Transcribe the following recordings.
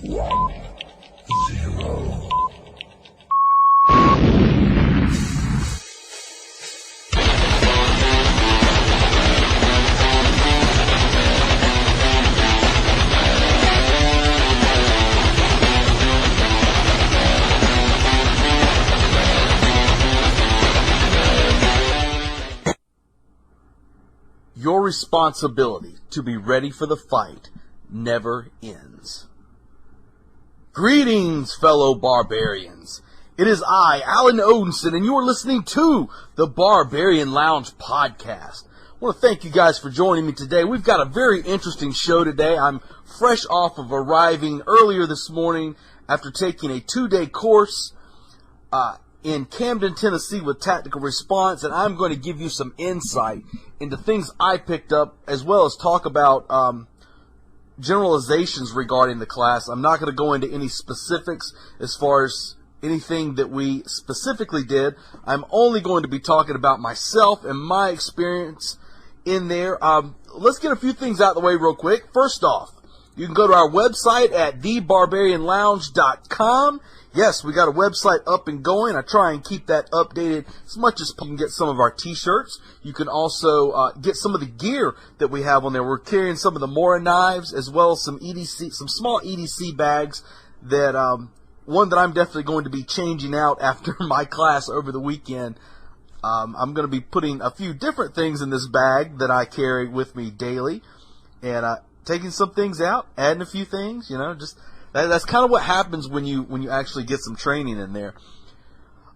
1-0. Your responsibility to be ready for the fight never ends. Greetings, fellow barbarians. It is I, Alan Odinson, and you are listening to the Barbarian Lounge podcast. I want to thank you guys for joining me today. We've got a very interesting show today. I'm fresh off of arriving earlier this morning after taking a 2-day course in Camden, Tennessee with Tactical Response, and I'm going to give you some insight into things I picked up, as well as talk about generalizations regarding the class. I'm not going to go into any specifics as far as anything that we specifically did. I'm only going to be talking about myself and my experience in there. Let's get a few things out of the way real quick. First off, you can go to our website at thebarbarianlounge.com. Yes, we got a website up and going. I try and keep that updated as much as you can get some of our t-shirts. You can also get some of the gear that we have on there. We're carrying some of the Mora knives as well as some EDC, some small EDC bags that one that I'm definitely going to be changing out after my class over the weekend. I'm going to be putting a few different things in this bag that I carry with me daily, and taking some things out, adding a few things, you know, just that's kind of what happens when you actually get some training in there.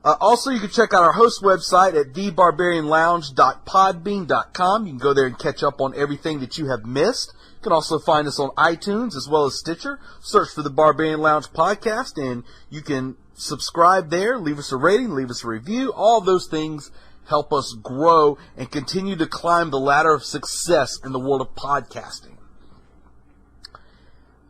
Also, you can check out our host website at thebarbarianlounge.podbean.com. You can go there and catch up on everything that you have missed. You can also find us on iTunes as well as Stitcher. Search for the Barbarian Lounge podcast, and you can subscribe there, leave us a rating, leave us a review. All those things help us grow and continue to climb the ladder of success in the world of podcasting.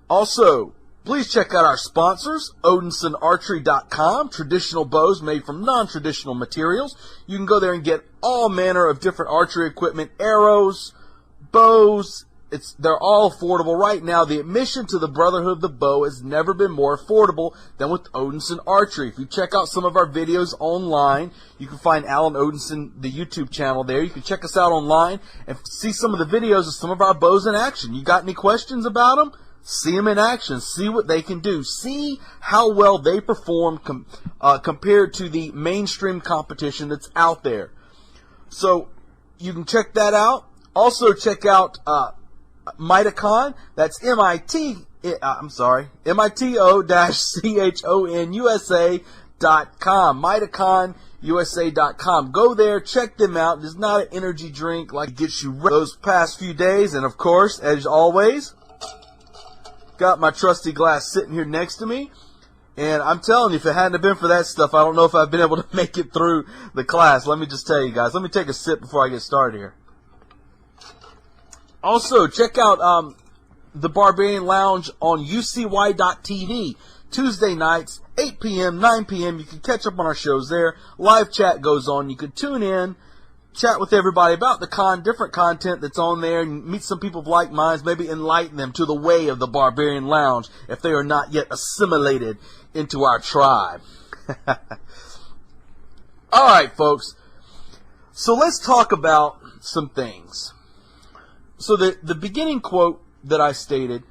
Also, please check out our sponsors, OdinsonArchery.com, traditional bows made from non-traditional materials. You can go there and get all manner of different archery equipment, arrows, bows. They're all affordable. Right now, the admission to the Brotherhood of the Bow has never been more affordable than with Odinson Archery. If you check out some of our videos online, you can find Alan Odinson, the YouTube channel there. You can check us out online and see some of the videos of some of our bows in action. You got any questions about them? See them in action. See what they can do. See how well they perform compared to the mainstream competition that's out there. So you can check that out. Also check out Mitocon. That's MITO-CHONUSA.com. MitoconUSA.com. Go there, check them out. It's not an energy drink like it gets you those past few days. And of course, as always, got my trusty glass sitting here next to me, and I'm telling you, if it hadn't been for that stuff, I don't know if I've been able to make it through the class. Let me just tell you guys. Let me take a sip before I get started here. Also, check out the Barbarian Lounge on UCY.TV. Tuesday nights, 8 p.m., 9 p.m. You can catch up on our shows there. Live chat goes on. You can tune in, chat with everybody about the different content that's on there, and meet some people of like minds, maybe enlighten them to the way of the Barbarian Lounge if they are not yet assimilated into our tribe. All right, folks. So let's talk about some things. So the beginning quote that I stated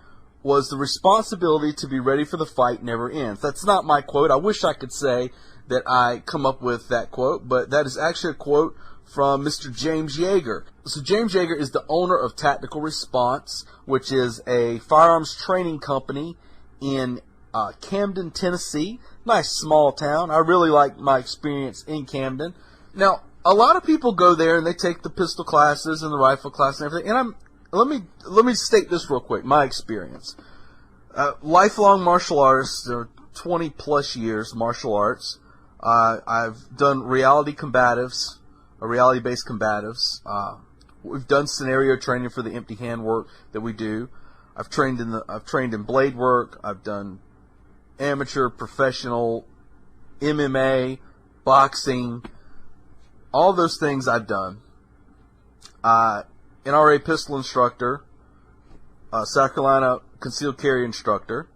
was, the responsibility to be ready for the fight never ends. That's not my quote. I wish I could say that I come up with that quote, but that is actually a quote from Mr. James Yeager. So James Yeager is the owner of Tactical Response, which is a firearms training company in Camden, Tennessee. Nice small town. I really like my experience in Camden. Now, a lot of people go there and they take the pistol classes and the rifle class and everything. And let me state this real quick. My experience: lifelong martial artist, 20 plus years martial arts. I've done reality-based combatives. We've done scenario training for the empty hand work that we do. I've trained in blade work. I've done amateur, professional, MMA, boxing. All those things I've done. NRA pistol instructor, South Carolina concealed carry instructor.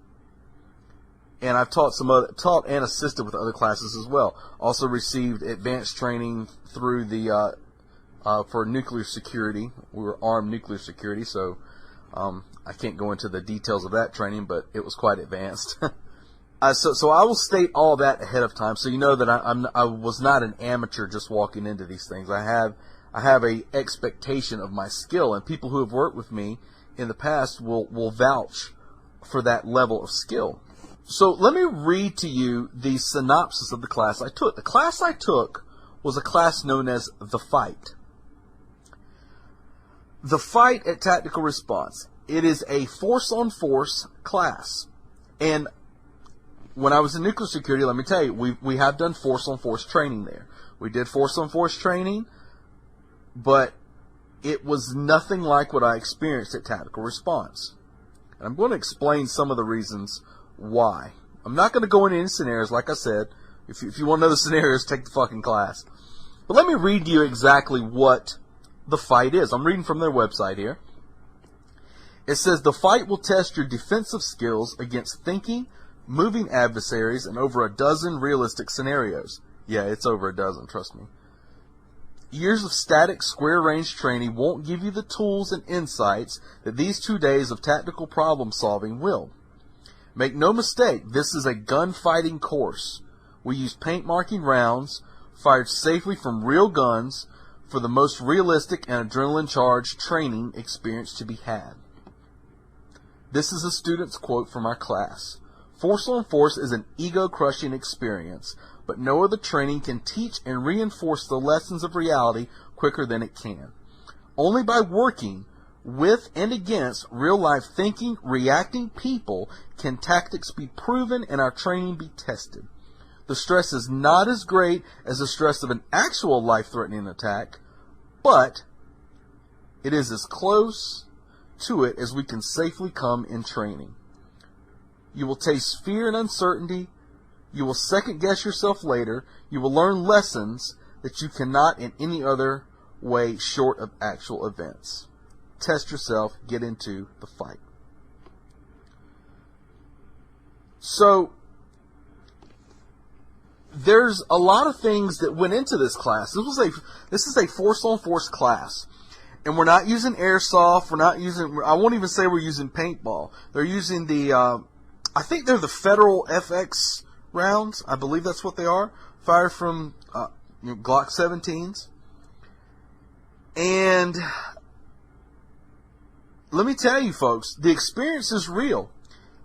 and I've taught and assisted with other classes as well. Also received advanced training through the for nuclear security. We were armed nuclear security, so I can't go into the details of that training, but it was quite advanced. So I will state all that ahead of time, so you know that I was not an amateur just walking into these things. I have a expectation of my skill, and people who have worked with me in the past will vouch for that level of skill. So let me read to you the synopsis of the class I took. The class I took was a class known as The Fight. The Fight at Tactical Response. It is a force-on-force class. And when I was in nuclear security, let me tell you, we have done force-on-force training there. We did force-on-force training, but it was nothing like what I experienced at Tactical Response. And I'm going to explain some of the reasons why. I'm not going to go into any scenarios, like I said. If you want to know the scenarios, take the fucking class. But let me read to you exactly what The Fight is. I'm reading from their website here. It says, the fight will test your defensive skills against thinking, moving adversaries, and over a dozen realistic scenarios. Yeah, it's over a dozen, trust me. Years of static, square-range training won't give you the tools and insights that these 2 days of tactical problem-solving will. Make no mistake, this is a gunfighting course. We use paint-marking rounds, fired safely from real guns, for the most realistic and adrenaline-charged training experience to be had. This is a student's quote from our class. Force on force is an ego-crushing experience, but no other training can teach and reinforce the lessons of reality quicker than it can. Only by working with and against real-life thinking, reacting people can tactics be proven and our training be tested. The stress is not as great as the stress of an actual life-threatening attack, but it is as close to it as we can safely come in training. You will taste fear and uncertainty. You will second-guess yourself later. You will learn lessons that you cannot in any other way short of actual events. Test yourself. Get into the fight. So, there's a lot of things that went into this class. This is a force-on-force class. And we're not using airsoft. I won't even say we're using paintball. They're using I think they're the Federal FX rounds. I believe that's what they are. Fired from Glock 17s. And let me tell you, folks, the experience is real.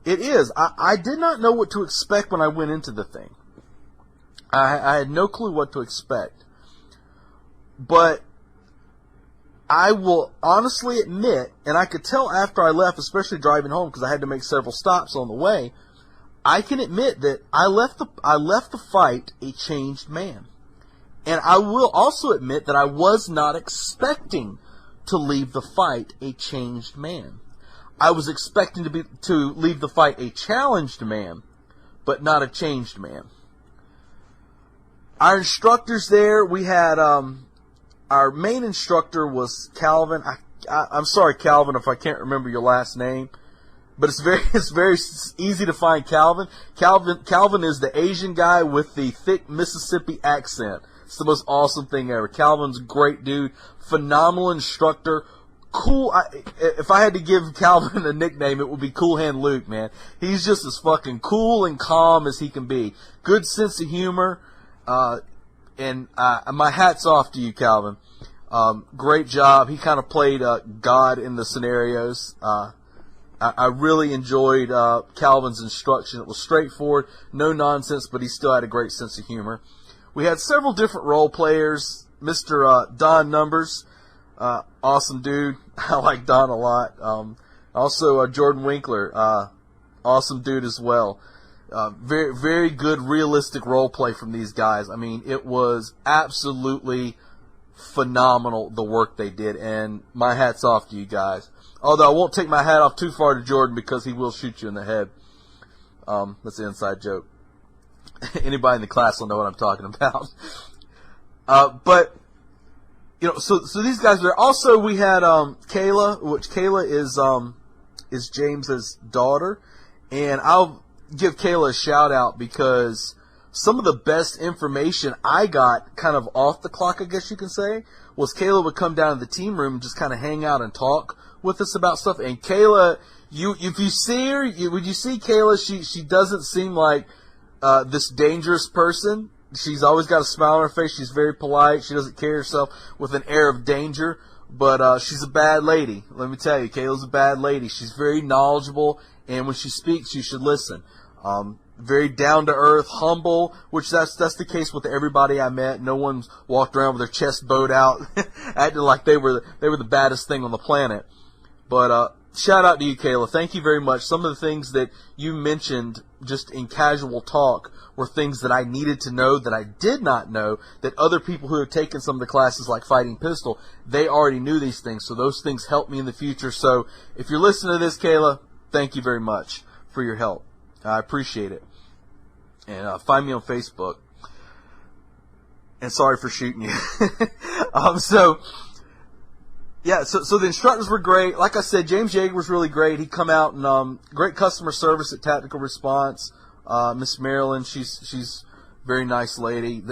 It is. I did not know what to expect when I went into the thing. I had no clue what to expect. But I will honestly admit, and I could tell after I left, especially driving home, because I had to make several stops on the way, I can admit that I left the fight a changed man. And I will also admit that I was not expecting to leave the fight a changed man. I was expecting to leave the fight a challenged man, but not a changed man. Our instructors there, we had our main instructor was Calvin. I'm sorry, Calvin, if I can't remember your last name, but it's very easy to find Calvin. Calvin is the Asian guy with the thick Mississippi accent. It's the most awesome thing ever. Calvin's a great dude, phenomenal instructor, cool. If I had to give Calvin a nickname, it would be Cool Hand Luke, man. He's just as fucking cool and calm as he can be. Good sense of humor. And my hat's off to you, Calvin. Great job. He kind of played God in the scenarios. I really enjoyed Calvin's instruction. It was straightforward, no nonsense, but he still had a great sense of humor. We had several different role players. Mr. Don Numbers, awesome dude. I like Don a lot. Also, Jordan Winkler, awesome dude as well. Very, very good realistic role play from these guys. I mean, it was absolutely phenomenal, the work they did, and my hat's off to you guys. Although I won't take my hat off too far to Jordan because he will shoot you in the head. That's an inside joke. Anybody in the class will know what I'm talking about. But, you know, so these guys were, also we had Kayla, which Kayla is James's daughter, and give Kayla a shout out because some of the best information I got kind of off the clock, I guess you can say, was Kayla would come down to the team room and just kind of hang out and talk with us about stuff. And Kayla, if you see her, when you see Kayla, she doesn't seem like this dangerous person. She's always got a smile on her face. She's very polite. She doesn't carry herself with an air of danger. But she's a bad lady. Let me tell you, Kayla's a bad lady. She's very knowledgeable, and when she speaks, you should listen. Very down to earth, humble, which that's the case with everybody I met. No one's walked around with their chest bowed out, acting like they were the baddest thing on the planet. But shout out to you, Kayla. Thank you very much. Some of the things that you mentioned just in casual talk were things that I needed to know that I did not know, that other people who have taken some of the classes like Fighting Pistol, they already knew these things. So those things help me in the future. So if you're listening to this, Kayla, thank you very much for your help. I appreciate it. And find me on Facebook. And sorry for shooting you. So the instructors were great. Like I said, James Yeager was really great. He come out and great customer service at Tactical Response. Miss Marilyn, she's a very nice lady.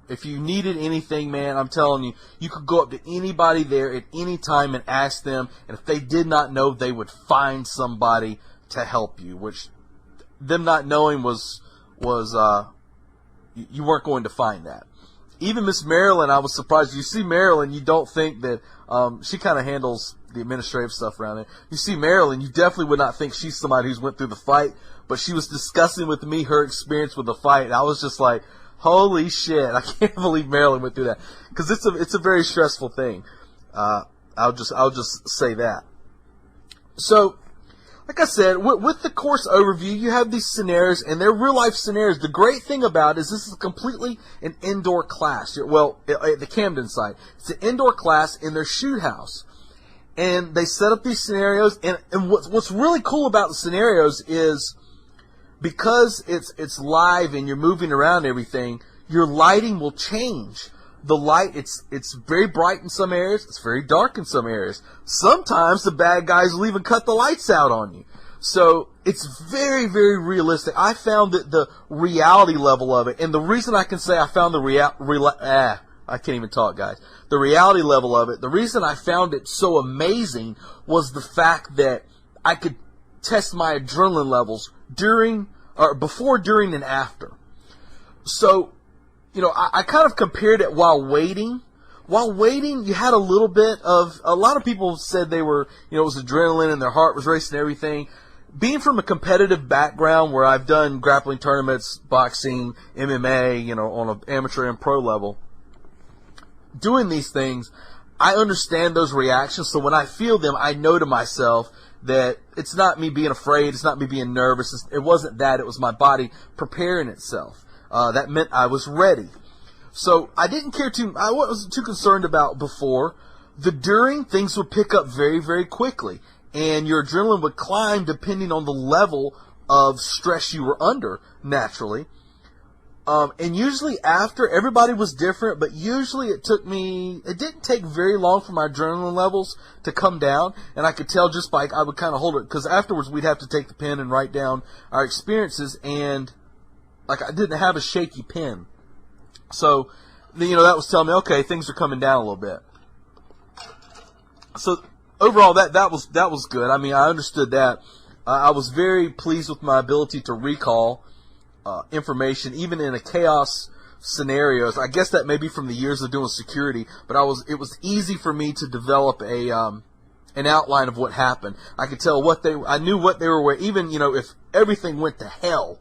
If you needed anything, man, I'm telling you, you could go up to anybody there at any time and ask them. And if they did not know, they would find somebody to help you. Which them not knowing was you weren't going to find that. Even Miss Marilyn, I was surprised. You see Marilyn, you don't think that she kind of handles the administrative stuff around there. You see Marilyn, you definitely would not think she's somebody who's went through the fight, but she was discussing with me her experience with the fight, and I was just like, holy shit, I can't believe Marilyn went through that, because it's a very stressful thing. I'll just say that. So, like I said, with the course overview, you have these scenarios, and they're real-life scenarios. The great thing about it is this is completely an indoor class. Well, at the Camden site, it's an indoor class in their shoot house. And they set up these scenarios, and what's really cool about the scenarios is because it's live and you're moving around and everything, your lighting will change. The light, it's very bright in some areas, it's very dark in some areas. Sometimes the bad guys will even cut the lights out on you. So it's very, very realistic. I found that the reality level of it, and the reason I can say I found the I can't even talk, guys. The reality level of it, the reason I found it so amazing was the fact that I could test my adrenaline levels before, during, and after. So, I kind of compared it while waiting. While waiting, you had a little bit of, a lot of people said they were, it was adrenaline and their heart was racing and everything. Being from a competitive background where I've done grappling tournaments, boxing, MMA, on an amateur and pro level, doing these things, I understand those reactions. So when I feel them, I know to myself that it's not me being afraid, it's not me being nervous, it wasn't that, it was my body preparing itself. That meant I was ready. So I wasn't too concerned about before. The during, things would pick up very, very quickly. And your adrenaline would climb depending on the level of stress you were under, naturally. And usually after, everybody was different, but usually it didn't take very long for my adrenaline levels to come down, and I could tell just by, I would kind of hold it, because afterwards we'd have to take the pen and write down our experiences, and like I didn't have a shaky pen. So, that was telling me, okay, things are coming down a little bit. So, overall, that was good. I mean, I understood that. I was very pleased with my ability to recall information, even in a chaos scenarios. I guess that may be from the years of doing security, but it was easy for me to develop an outline of what happened. I could tell I knew what they were wearing. Even, if everything went to hell,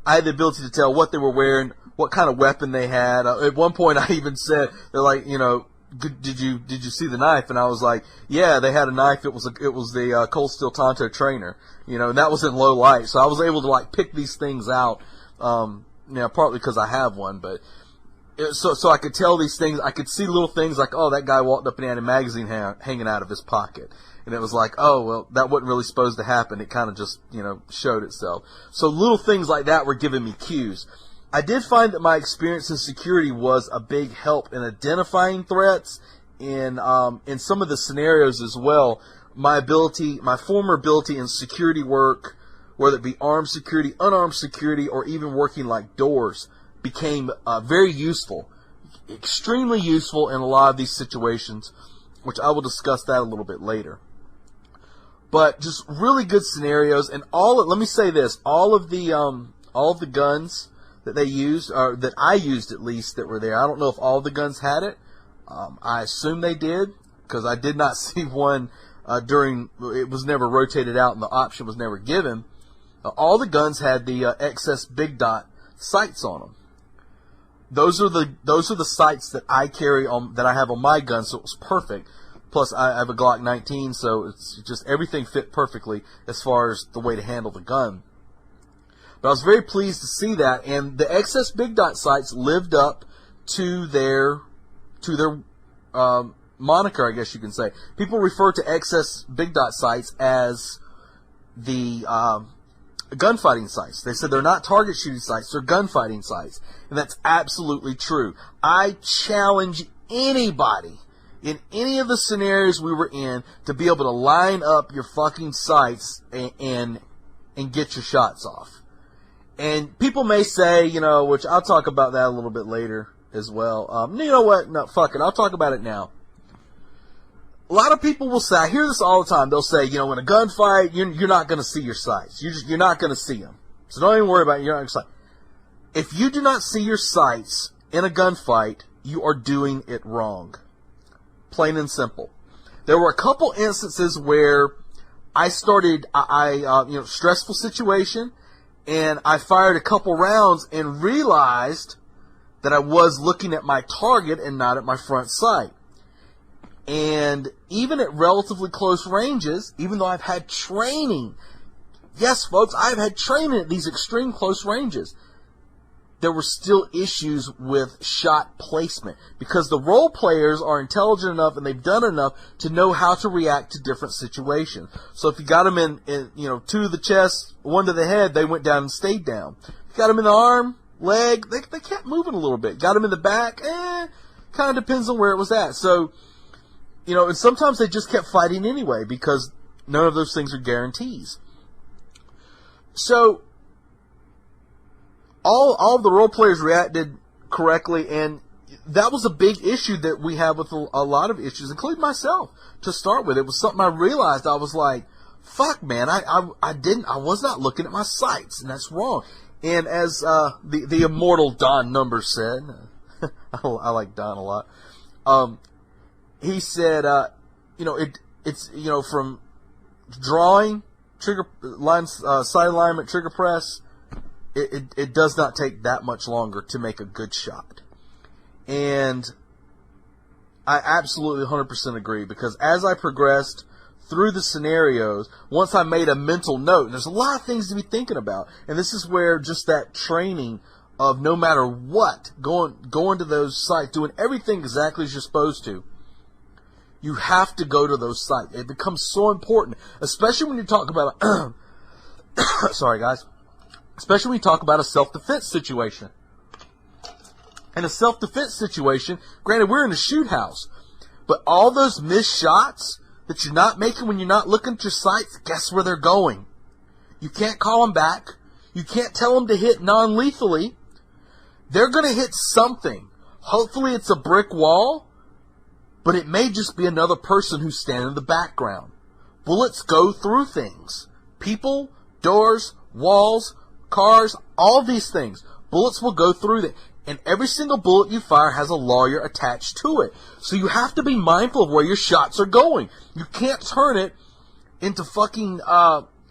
I had the ability to tell what they were wearing, what kind of weapon they had. At one point, I even said, they're like, did you see the knife? And I was like, yeah, they had a knife. It was the Cold Steel Tonto trainer, and that was in low light. So I was able to pick these things out, partly because I have one, but so I could tell these things. I could see little things like, oh, that guy walked up and had a magazine hanging out of his pocket. And it was like, oh, well, that wasn't really supposed to happen. It kind of just, showed itself. So little things like that were giving me cues. I did find that my experience in security was a big help in identifying threats in some of the scenarios as well. My former ability in security work whether it be armed security, unarmed security, or even working like doors, became very useful, extremely useful in a lot of these situations, which I will discuss that a little bit later. But just really good scenarios, and let me say this: all of the guns that they used, or that I used at least, that were there. I don't know if all the guns had it. I assume they did, because I did not see one it was never rotated out and the option was never given. All the guns had the XS Big Dot sights on them. Those are the sights that I carry on, that I have on my gun, so it was perfect. Plus, I have a Glock 19, so it's just everything fit perfectly as far as the way to handle the gun. But I was very pleased to see that, and the XS Big Dot sights lived up to their moniker, I guess you can say. People refer to XS Big Dot sights as the gunfighting sights. They said they're not target shooting sights, they're gunfighting sights. And that's absolutely true. I challenge anybody in any of the scenarios we were in to be able to line up your fucking sights and get your shots off. And people may say, which I'll talk about that a little bit later as well. You know what? No, fuck it. I'll talk about it now. A lot of people will say, I hear this all the time, they'll say, in a gunfight, you're not going to see your sights. You're not going to see them. So don't even worry about it. You're not going to see. If you do not see your sights in a gunfight, you are doing it wrong. Plain and simple. There were a couple instances where I started, stressful situation, and I fired a couple rounds and realized that I was looking at my target and not at my front sight. And even at relatively close ranges, even though I've had training, yes, folks, I've had training at these extreme close ranges, there were still issues with shot placement, because the role players are intelligent enough and they've done enough to know how to react to different situations. So if you got them in two to the chest, one to the head, they went down and stayed down. If you got them in the arm, leg, they kept moving a little bit. Got them in the back, kind of depends on where it was at. So, and sometimes they just kept fighting anyway, because none of those things are guarantees. So, all of the role players reacted correctly, and that was a big issue that we have with a lot of issues, including myself, to start with. It was something I realized. I was like, fuck, man, I was not looking at my sights, and that's wrong. And as the immortal Don Numbers said, I like Don a lot, he said, it's from drawing, trigger lines, sight alignment, trigger press, it does not take that much longer to make a good shot. And I absolutely 100% agree, because as I progressed through the scenarios, once I made a mental note, and there's a lot of things to be thinking about, and this is where just that training of no matter what, going to those sites, doing everything exactly as you're supposed to, you have to go to those sites. It becomes so important, especially when you talk about sorry guys, especially when you talk about a self-defense situation. In a self-defense situation, granted, we're in a shoot house, but all those missed shots that you're not making when you're not looking at your sights, guess where they're going? You can't call them back. You can't tell them to hit non-lethally. They're going to hit something. Hopefully it's a brick wall, but it may just be another person who's standing in the background. Bullets go through things. People, doors, walls, cars, all these things. Bullets will go through them. And every single bullet you fire has a lawyer attached to it. So you have to be mindful of where your shots are going. You can't turn it into fucking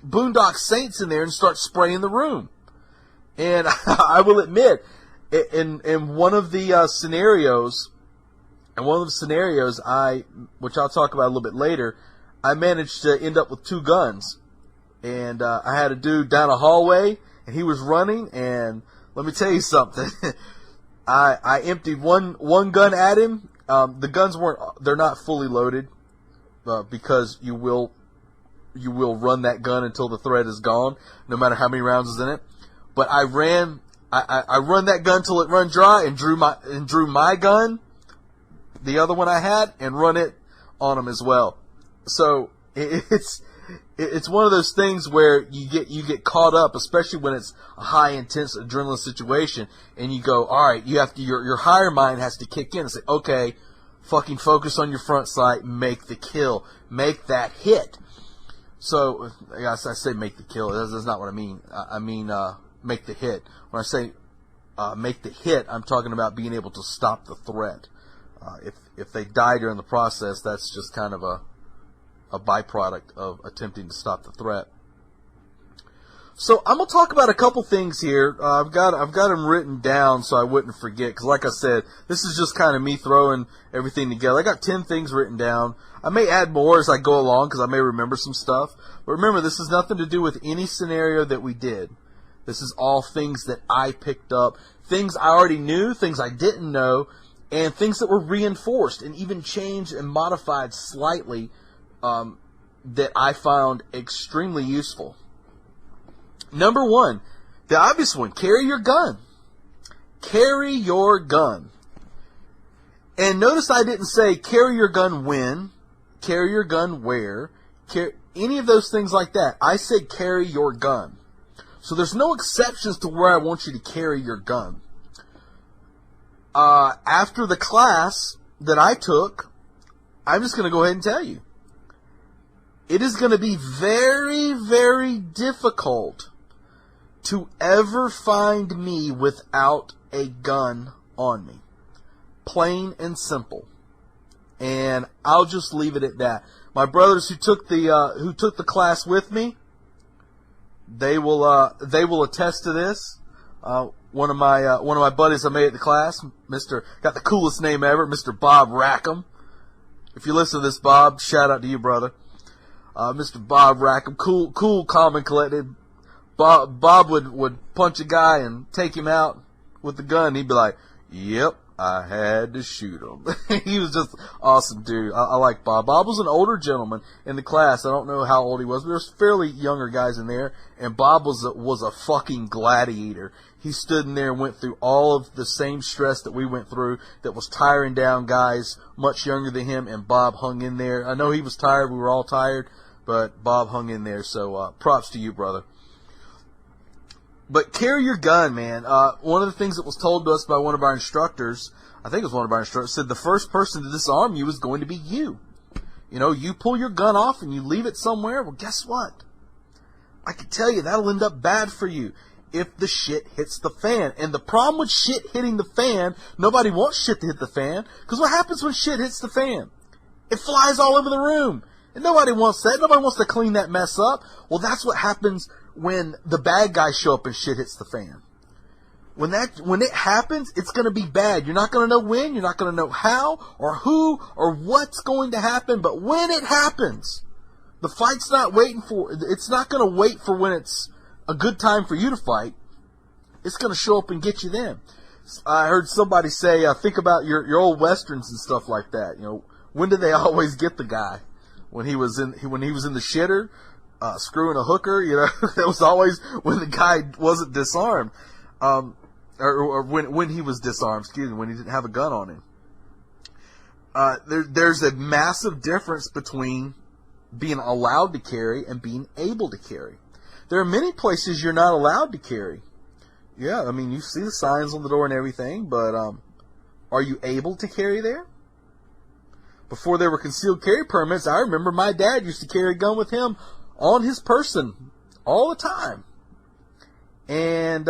Boondock Saints in there and start spraying the room. And I will admit, in one of the scenarios, which I'll talk about a little bit later, I managed to end up with two guns. And I had a dude down a hallway, and he was running, and let me tell you something. I emptied one gun at him. The guns they're not fully loaded, because you will run that gun until the thread is gone, no matter how many rounds is in it. But I run that gun till it run dry, and drew my gun, the other one I had, and run it on him as well. So it's it's one of those things where you get caught up, especially when it's a high intense adrenaline situation, and you go, all right, you have to your higher mind has to kick in and say, okay, fucking focus on your front sight, make the kill, make that hit. So I say make the kill. That's not what I mean. I mean make the hit. When I say make the hit, I'm talking about being able to stop the threat. If they die during the process, that's just kind of a byproduct of attempting to stop the threat. So I'm gonna talk about a couple things here. I've got them written down so I wouldn't forget. Because like I said, this is just kind of me throwing everything together. I got 10 things written down. I may add more as I go along because I may remember some stuff. But remember, this has nothing to do with any scenario that we did. This is all things that I picked up, things I already knew, things I didn't know, and things that were reinforced and even changed and modified slightly. That I found extremely useful. Number one, the obvious one, carry your gun. Carry your gun. And notice I didn't say carry your gun when, carry your gun where, any of those things like that. I said carry your gun. So there's no exceptions to where I want you to carry your gun. After the class that I took, I'm just going to go ahead and tell you. It is going to be very, very difficult to ever find me without a gun on me. Plain and simple. And I'll just leave it at that. My brothers who took the class with me, they will attest to this. One of my buddies I made at the class, got the coolest name ever, Mr. Bob Rackham. If you listen to this, Bob, shout out to you, brother. Mr. Bob Rackham, cool, calm and collected. Bob would punch a guy and take him out with the gun. He'd be like, "Yep, I had to shoot him." He was just awesome, dude. I like Bob. Bob was an older gentleman in the class. I don't know how old he was, but there was fairly younger guys in there. And Bob was a fucking gladiator. He stood in there and went through all of the same stress that we went through that was tiring down guys much younger than him, and Bob hung in there. I know he was tired. We were all tired. But Bob hung in there, so props to you, brother. But carry your gun, man. One of the things that was told to us by one of our instructors, I think it was one of our instructors, said the first person to disarm you is going to be you. You know, you pull your gun off and you leave it somewhere, well, guess what? I can tell you that'll end up bad for you if the shit hits the fan. And the problem with shit hitting the fan, nobody wants shit to hit the fan, because what happens when shit hits the fan? It flies all over the room. And nobody wants that. Nobody wants to clean that mess up. Well, that's what happens when the bad guys show up and shit hits the fan. When it happens, it's going to be bad. You're not going to know when. You're not going to know how or who or what's going to happen. But when it happens, the fight's not waiting for. It's not going to wait for when it's a good time for you to fight. It's going to show up and get you then. I heard somebody say, think about your old westerns and stuff like that. You know, when did they always get the guy? When he was in the shitter, screwing a hooker, you know, that was always when the guy wasn't disarmed, or when he was disarmed. Excuse me, when he didn't have a gun on him. There's a massive difference between being allowed to carry and being able to carry. There are many places you're not allowed to carry. Yeah, I mean, you see the signs on the door and everything, but are you able to carry there? Before there were concealed carry permits, I remember my dad used to carry a gun with him on his person all the time. And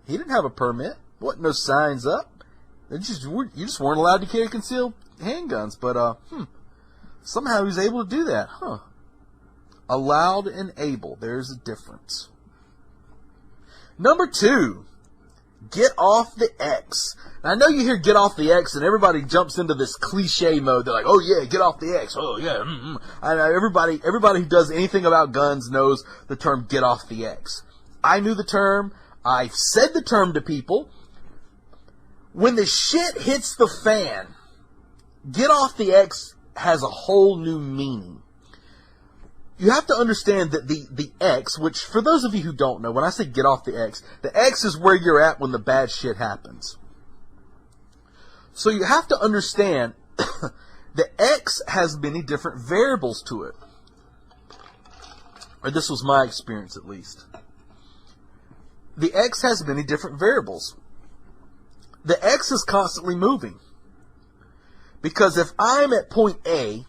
he didn't have a permit. Wasn't no signs up. You just weren't allowed to carry concealed handguns. But somehow he was able to do that. Huh. Allowed and able. There's a difference. Number 2. Get off the X. Now, I know you hear get off the X and everybody jumps into this cliche mode. They're like, oh yeah, get off the X. Oh yeah. I know everybody who does anything about guns knows the term get off the X. I knew the term. I've said the term to people. When the shit hits the fan, get off the X has a whole new meaning. You have to understand that the X, which for those of you who don't know, when I say get off the X is where you're at when the bad shit happens. So you have to understand the X has many different variables to it. or this was my experience at least, the X has many different variables. The X is constantly moving. Because if I'm at point A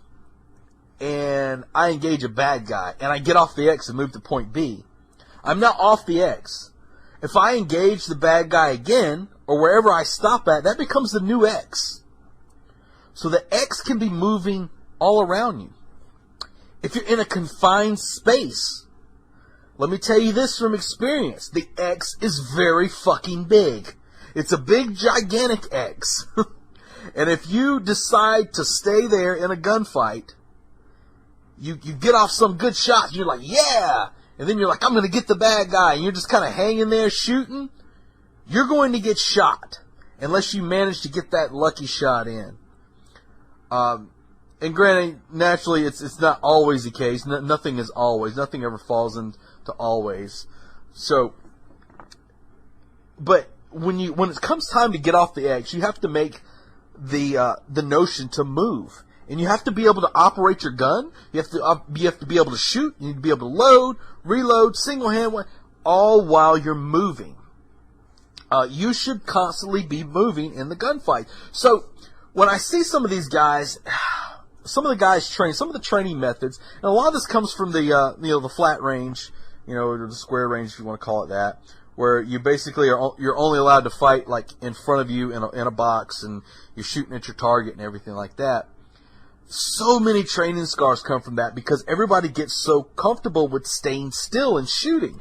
and I engage a bad guy and I get off the X and move to point B, I'm now off the X. If I engage the bad guy again, or wherever I stop at, that becomes the new X. So the X can be moving all around you. If you're in a confined space, let me tell you this from experience, the X is very fucking big. It's a big, gigantic X. And if you decide to stay there in a gunfight, you get off some good shots, and you're like, yeah! And then you're like, I'm going to get the bad guy, and you're just kind of hanging there shooting, you're going to get shot, unless you manage to get that lucky shot in. And granted, naturally, it's not always the case. Nothing is always. Nothing ever falls into always. So, but when it comes time to get off the X, you have to make the notion to move. And you have to be able to operate your gun. You have to be able to shoot. You need to be able to load, reload, single hand, all while you're moving. You should constantly be moving in the gunfight. So when I see some of these guys, some of the training methods, and a lot of this comes from the flat range, or the square range if you want to call it that, where you basically you're only allowed to fight like in front of you in a box, and you're shooting at your target and everything like that. So many training scars come from that because everybody gets so comfortable with staying still and shooting,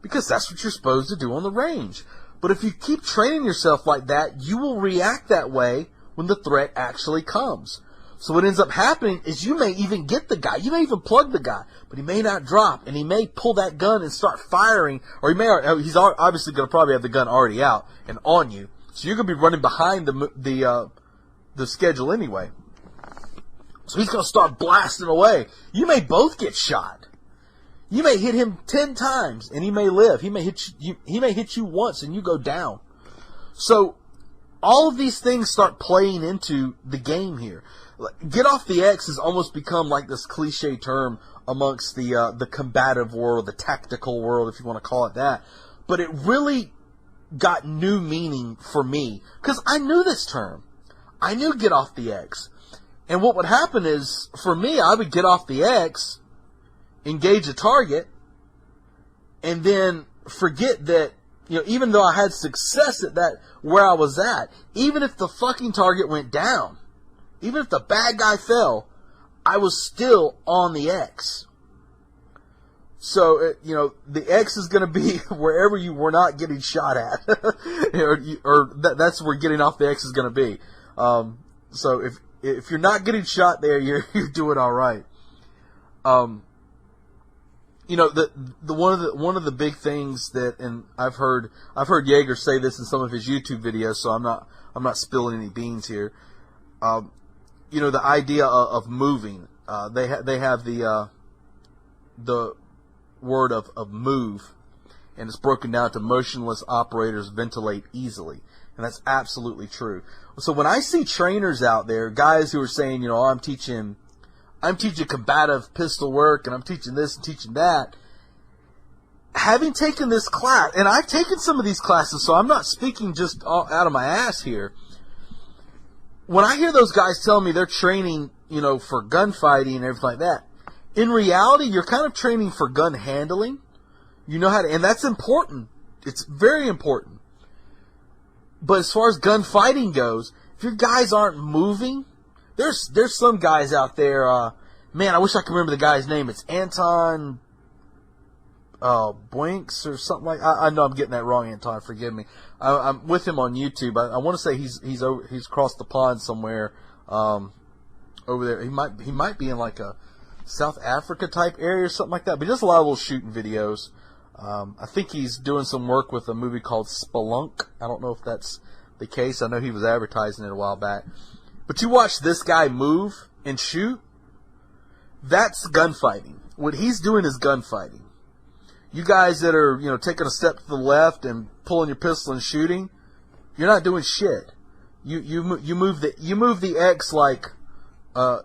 because that's what you're supposed to do on the range. But if you keep training yourself like that, you will react that way when the threat actually comes. So what ends up happening is you may even get the guy, you may even plug the guy, but he may not drop, and he may pull that gun and start firing, or he's obviously going to probably have the gun already out and on you, so you're going to be running behind the schedule anyway. So he's going to start blasting away. You may both get shot. You may hit him 10 times, and he may live. He may hit you once, and you go down. So all of these things start playing into the game here. Get off the X has almost become like this cliche term amongst the combative world, the tactical world, if you want to call it that. But it really got new meaning for me, because I knew this term. I knew get off the X. And what would happen is, for me, I would get off the X, engage a target, and then forget that, even though I had success at that, where I was at, even if the fucking target went down, even if the bad guy fell, I was still on the X. So, the X is going to be wherever you were not getting shot at. That's where getting off the X is going to be. So if you're not getting shot there, you're doing all right. The one of the big things that, and I've heard Yeager say this in some of his YouTube videos, so I'm not spilling any beans here. The idea of moving. They have the word of move, and it's broken down to motionless operators ventilate easily. And that's absolutely true. So when I see trainers out there, guys who are saying, I'm teaching combative pistol work, and I'm teaching this and teaching that, having taken this class, and I've taken some of these classes, so I'm not speaking just out of my ass here. When I hear those guys tell me they're training, for gunfighting and everything like that, in reality, you're kind of training for gun handling. You know how to, and that's important. It's very important. But as far as gunfighting goes, if your guys aren't moving, there's some guys out there, man, I wish I could remember the guy's name. It's Anton Blinks or something like. I know I'm getting that wrong, Anton. Forgive me. I'm with him on YouTube. I want to say he's across the pond somewhere over there. He might be in like a South Africa type area or something like that. But he does a lot of little shooting videos. I think he's doing some work with a movie called Spelunk. I don't know if that's the case. I know he was advertising it a while back. But you watch this guy move and shoot, that's gunfighting. What he's doing is gunfighting. You guys that are, taking a step to the left and pulling your pistol and shooting, you're not doing shit. You move the X like a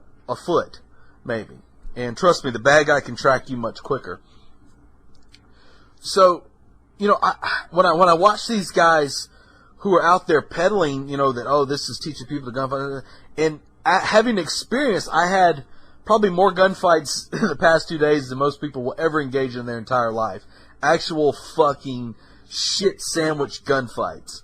foot, maybe. And trust me, the bad guy can track you much quicker. So, when I watch these guys who are out there peddling, that, oh, this is teaching people to gunfight, and having experience, I had probably more gunfights in the past 2 days than most people will ever engage in their entire life. Actual fucking shit sandwich gunfights.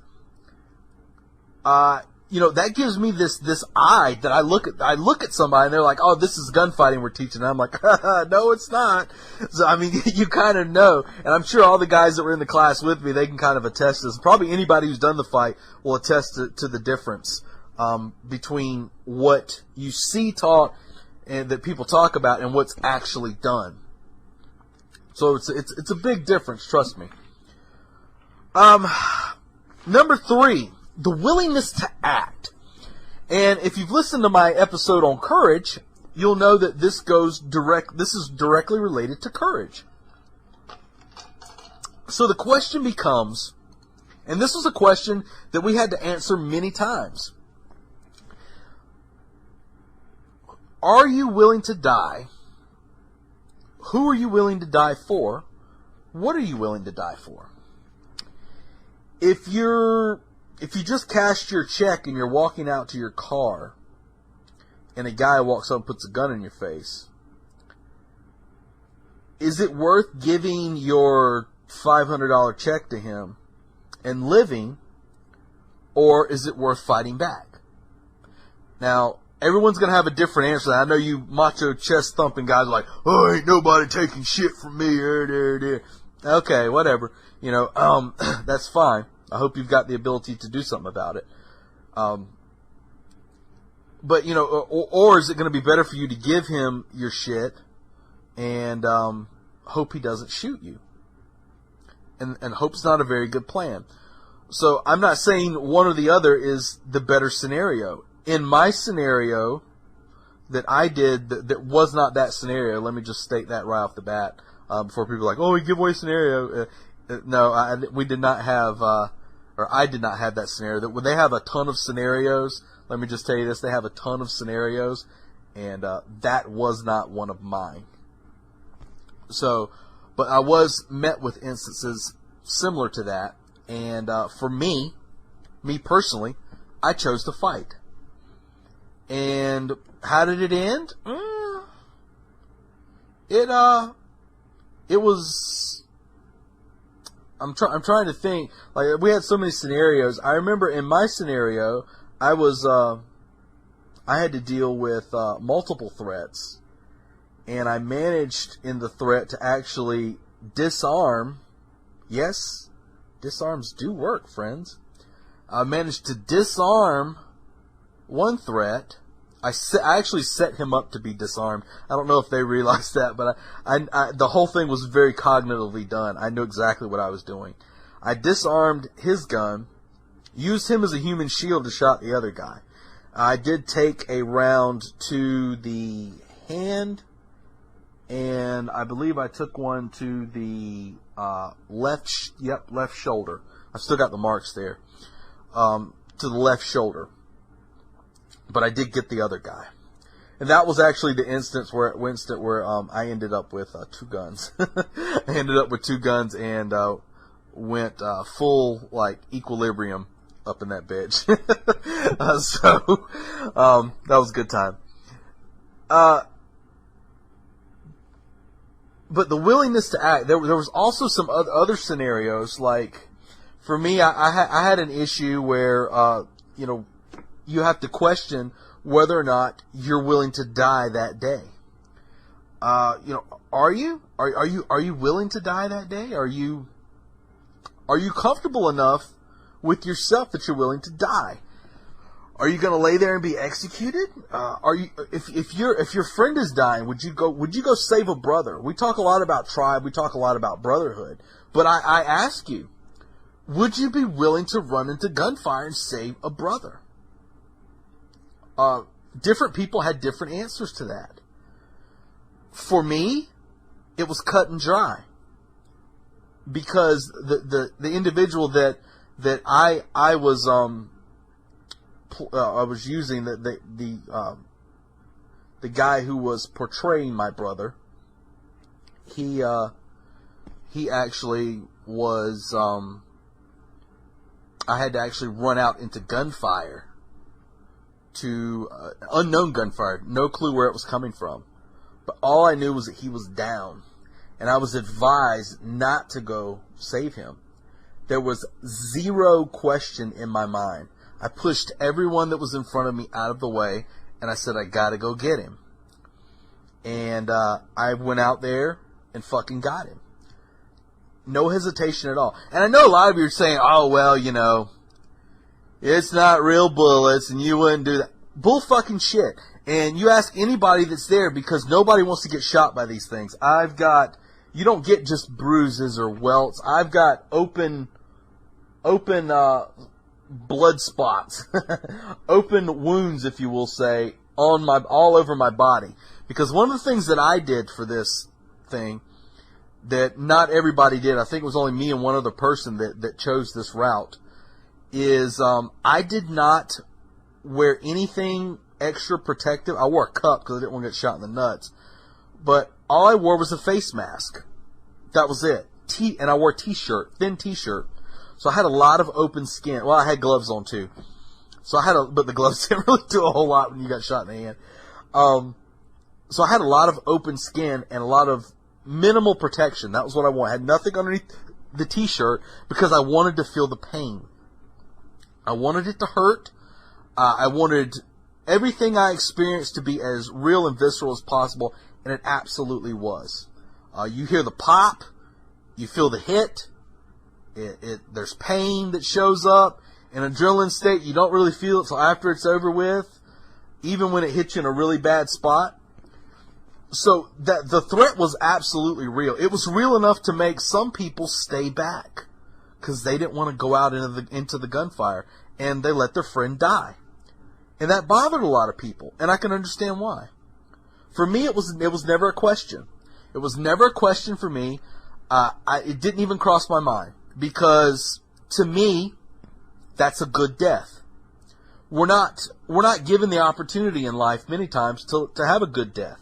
That gives me this eye that I look at somebody and they're like, oh, this is gunfighting we're teaching. And I'm like, no, it's not. So, I mean, you kind of know. And I'm sure all the guys that were in the class with me, they can kind of attest to this. Probably anybody who's done the fight will attest to the difference between what you see taught and that people talk about and what's actually done. So it's a big difference, trust me. Number 3, the willingness to act. And if you've listened to my episode on courage, you'll know that this is directly related to courage. So the question becomes, and this was a question that we had to answer many times. Are you willing to die? Who are you willing to die for? What are you willing to die for? If you just cashed your check and you're walking out to your car and a guy walks up and puts a gun in your face, is it worth giving your $500 check to him and living, or is it worth fighting back? Now, everyone's going to have a different answer. I know you macho chest thumping guys are like, oh, ain't nobody taking shit from me. Okay, whatever. That's fine. I hope you've got the ability to do something about it. But, or is it going to be better for you to give him your shit and hope he doesn't shoot you? And hope's not a very good plan. So I'm not saying one or the other is the better scenario. In my scenario that I did, that was not that scenario. Let me just state that right off the bat before people are like, oh, we give away scenario. No, we did not have, or I did not have that scenario. When they have a ton of scenarios, let me just tell you this, they have a ton of scenarios, and that was not one of mine. So, but I was met with instances similar to that, and for me personally, I chose to fight. And how did it end? It was. I'm trying to think. Like, we had so many scenarios. I remember in my scenario, I had to deal with multiple threats, and I managed in the threat to actually disarm. Yes, disarms do work, friends. I managed to disarm one threat. I actually set him up to be disarmed. I don't know if they realized that, but I the whole thing was very cognitively done. I knew exactly what I was doing. I disarmed his gun, used him as a human shield to shot the other guy. I did take a round to the hand, and I believe I took one to the left shoulder. I've still got the marks there. To the left shoulder. But I did get the other guy. And that was actually the instance where I ended up with 2 guns. I ended up with 2 guns and went full, equilibrium up in that bitch. So that was a good time. But the willingness to act, there was also some other scenarios. Like, for me, I had an issue where, you have to question whether or not you're willing to die that day. Are you? Are you willing to die that day? Are you comfortable enough with yourself that you're willing to die? Are you going to lay there and be executed? If your friend is dying, would you go save a brother? We talk a lot about tribe. We talk a lot about brotherhood. But I ask you, would you be willing to run into gunfire and save a brother? Different people had different answers to that. For me, it was cut and dry, because the individual that I was using, that the guy who was portraying my brother, he actually was, I had to actually run out into gunfire to, unknown gunfire, no clue where it was coming from. But all I knew was that he was down, and I was advised not to go save him. There was zero question in my mind. I pushed everyone that was in front of me out of the way, and I said, I gotta go get him. And I went out there and fucking got him. No hesitation at all. And I know a lot of you are saying, oh, well, you know, it's not real bullets, and you wouldn't do that. Bull fucking shit. And you ask anybody that's there, because nobody wants to get shot by these things. You don't get just bruises or welts. I've got open blood spots, open wounds, if you will say, all over my body. Because one of the things that I did for this thing that not everybody did, I think it was only me and one other person that chose this route, is I did not wear anything extra protective. I wore a cup because I didn't want to get shot in the nuts. But all I wore was a face mask. That was it. And I wore a t-shirt, thin t-shirt. So I had a lot of open skin. Well, I had gloves on too. But the gloves didn't really do a whole lot when you got shot in the hand. So I had a lot of open skin and a lot of minimal protection. That was what I wanted. I had nothing underneath the t-shirt because I wanted to feel the pain. I wanted it to hurt. I wanted everything I experienced to be as real and visceral as possible, and it absolutely was. You hear the pop, you feel the hit, there's pain that shows up. In adrenaline state, you don't really feel it until after it's over with, even when it hits you in a really bad spot. So that the threat was absolutely real. It was real enough to make some people stay back because they didn't want to go out into the gunfire, and they let their friend die. And that bothered a lot of people, and I can understand why. For me, it was never a question. It was never a question for me. It didn't even cross my mind, because to me, that's a good death. We're not given the opportunity in life many times to have a good death.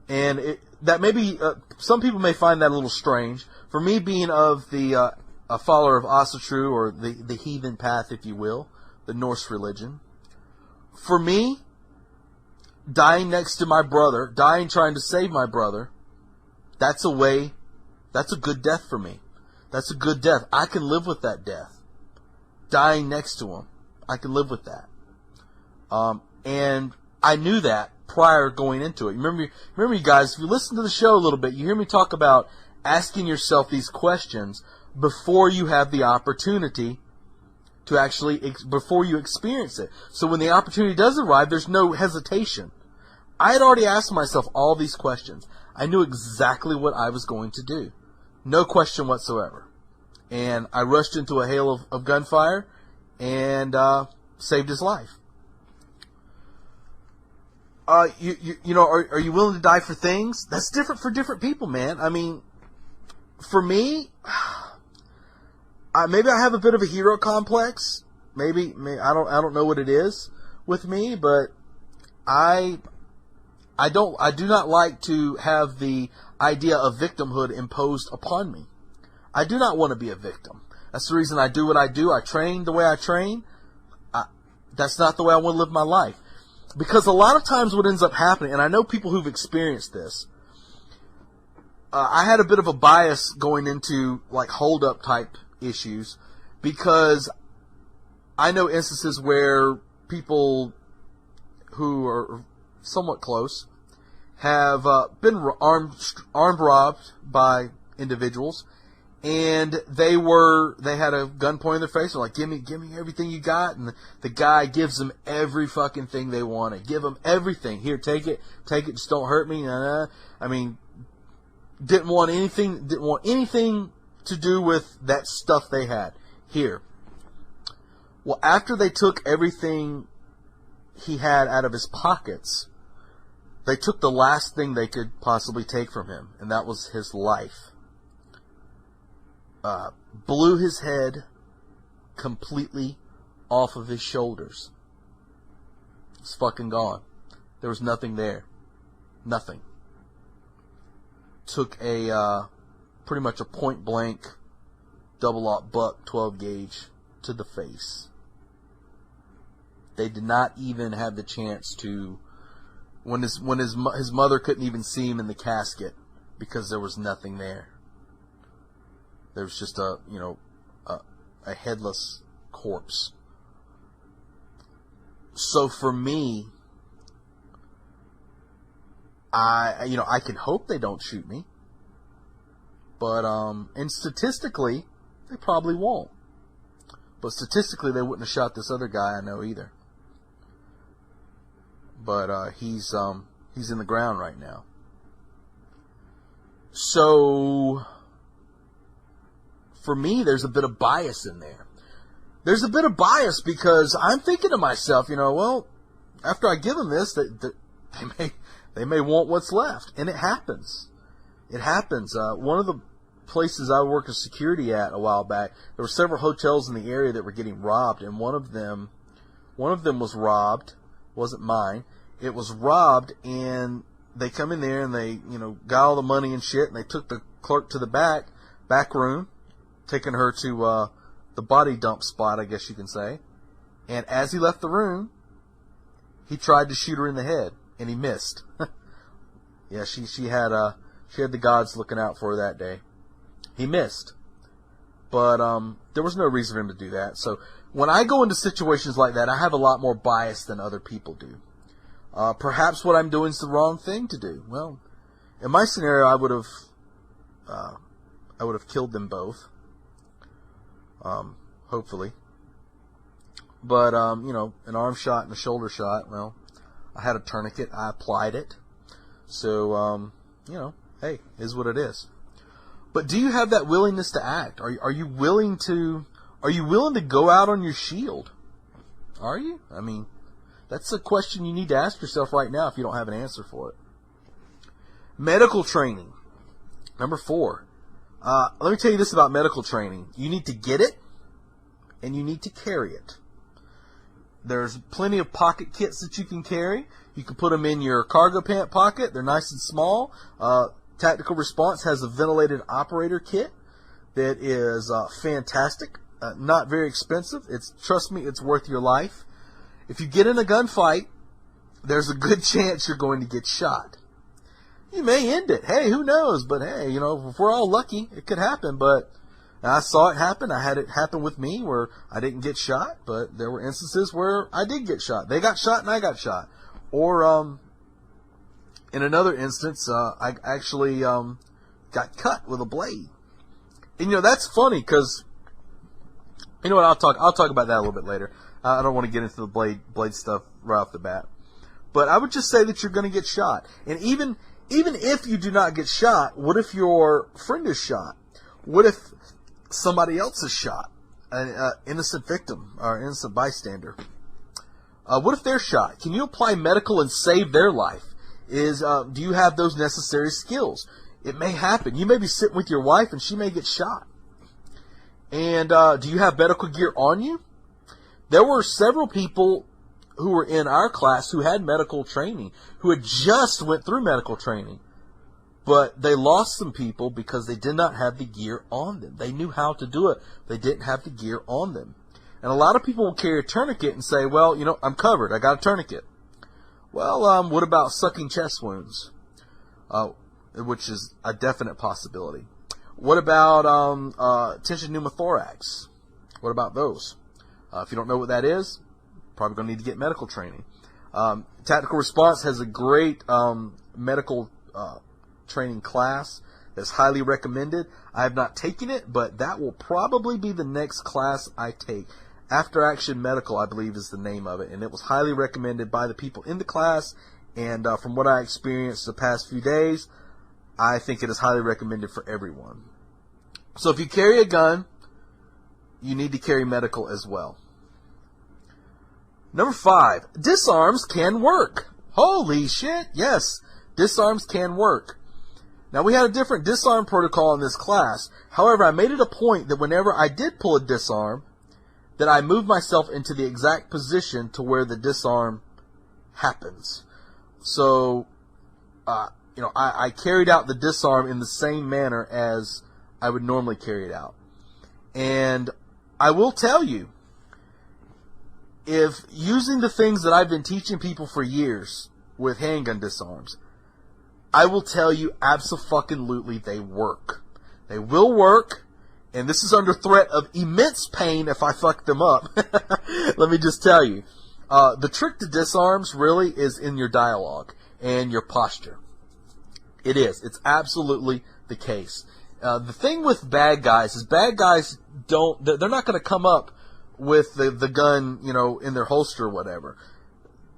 And that maybe some people may find that a little strange. For me, being of a follower of Asatru, or the heathen path, if you will, the Norse religion, for me, dying next to my brother, dying trying to save my brother, that's a good death for me. That's a good death. I can live with that death. Dying next to him, I can live with that. And I knew that prior going into it. Remember, you guys, if you listen to the show a little bit, you hear me talk about asking yourself these questions before you have the opportunity to actually, before you experience it. So when the opportunity does arrive, there's no hesitation. I had already asked myself all these questions. I knew exactly what I was going to do. No question whatsoever. And I rushed into a hail of gunfire and saved his life. You know, are you willing to die for things? That's different for different people, man. I mean, for me, maybe I have a bit of a hero complex. Maybe I don't know what it is with me, but I do not like to have the idea of victimhood imposed upon me. I do not want to be a victim. That's the reason I do what I do. I train the way I train. That's not the way I want to live my life. Because a lot of times what ends up happening, and I know people who've experienced this, I had a bit of a bias going into like hold-up type issues, because I know instances where people who are somewhat close have been armed robbed by individuals, and they had a gun pointed in their face. They're like, give me everything you got. And the guy gives them every fucking thing they wanted. Give them everything. Here, take it, just don't hurt me. I mean, didn't want anything to do with that stuff they had. Here. Well, after they took everything he had out of his pockets, they took the last thing they could possibly take from him, and that was his life. Blew his head completely off of his shoulders. It's fucking gone. There was nothing there. Nothing. Took a pretty much a point blank double-aught buck 12 gauge to the face. They did not even have the chance to, when his mother couldn't even see him in the casket because there was nothing there. There was just a headless corpse. So for me, I can hope they don't shoot me. But, and statistically, they probably won't. But statistically, they wouldn't have shot this other guy I know either. But, he's in the ground right now. So, for me, there's a bit of bias in there. There's a bit of bias because I'm thinking to myself, well, after I give them this, they may want what's left. And it happens. It happens. One of the places I worked as security at a while back, there were several hotels in the area that were getting robbed, and one of them was robbed. Wasn't mine. It was robbed, and they come in there and they, got all the money and shit, and they took the clerk to the back room, taking her to the body dump spot, I guess you can say. And as he left the room, he tried to shoot her in the head, and he missed. Yeah, she had the gods looking out for her that day. He missed. But there was no reason for him to do that. So when I go into situations like that, I have a lot more bias than other people do. Perhaps what I'm doing is the wrong thing to do. Well, in my scenario, I would have killed them both. Hopefully. But an arm shot and a shoulder shot, well, I had a tourniquet. I applied it. So, hey, is what it is. But do you have that willingness to act? Are you willing to go out on your shield? Are you? I mean, that's a question you need to ask yourself right now if you don't have an answer for it. Medical training. Number 4. Let me tell you this about medical training. You need to get it, and you need to carry it. There's plenty of pocket kits that you can carry. You can put them in your cargo pant pocket. They're nice and small. Tactical Response has a ventilated operator kit that is fantastic. Not very expensive. Trust me, it's worth your life. If you get in a gunfight, there's a good chance you're going to get shot. You may end it. Hey, who knows? But hey, if we're all lucky, it could happen. But I saw it happen. I had it happen with me where I didn't get shot, but there were instances where I did get shot. They got shot and I got shot. Or in another instance, I actually got cut with a blade. And that's funny because you know what? I'll talk about that a little bit later. I don't want to get into the blade stuff right off the bat. But I would just say that you're going to get shot. And even if you do not get shot, what if your friend is shot? What if somebody else is shot? An innocent victim or innocent bystander. What if they're shot? Can you apply medical and save their life? Do you have those necessary skills? It may happen. You may be sitting with your wife and she may get shot. And do you have medical gear on you? There were several people who were in our class who had medical training, who had just went through medical training. But they lost some people because they did not have the gear on them. They knew how to do it. They didn't have the gear on them. And a lot of people will carry a tourniquet and say, well, I'm covered. I got a tourniquet. Well, what about sucking chest wounds? Which is a definite possibility. What about tension pneumothorax? What about those? If you don't know what that is, probably going to need to get medical training. Tactical Response has a great medical training class that's highly recommended. I have not taken it, but that will probably be the next class I take. After Action Medical, I believe, is the name of it, and it was highly recommended by the people in the class, and from what I experienced the past few days, I think it is highly recommended for everyone. So if you carry a gun, you need to carry medical as well. Number 5, disarms can work. Holy shit, yes, disarms can work. Now, we had a different disarm protocol in this class. However, I made it a point that whenever I did pull a disarm, that I move myself into the exact position to where the disarm happens. So, I carried out the disarm in the same manner as I would normally carry it out. And I will tell you, if using the things that I've been teaching people for years with handgun disarms, I will tell you abso-fucking-lutely they work. They will work, and this is under threat of immense pain if I fuck them up. Let me just tell you. The trick to disarms really is in your dialogue and your posture. It is. It's absolutely the case. The thing with bad guys is bad guys they're not going to come up with the gun, in their holster or whatever.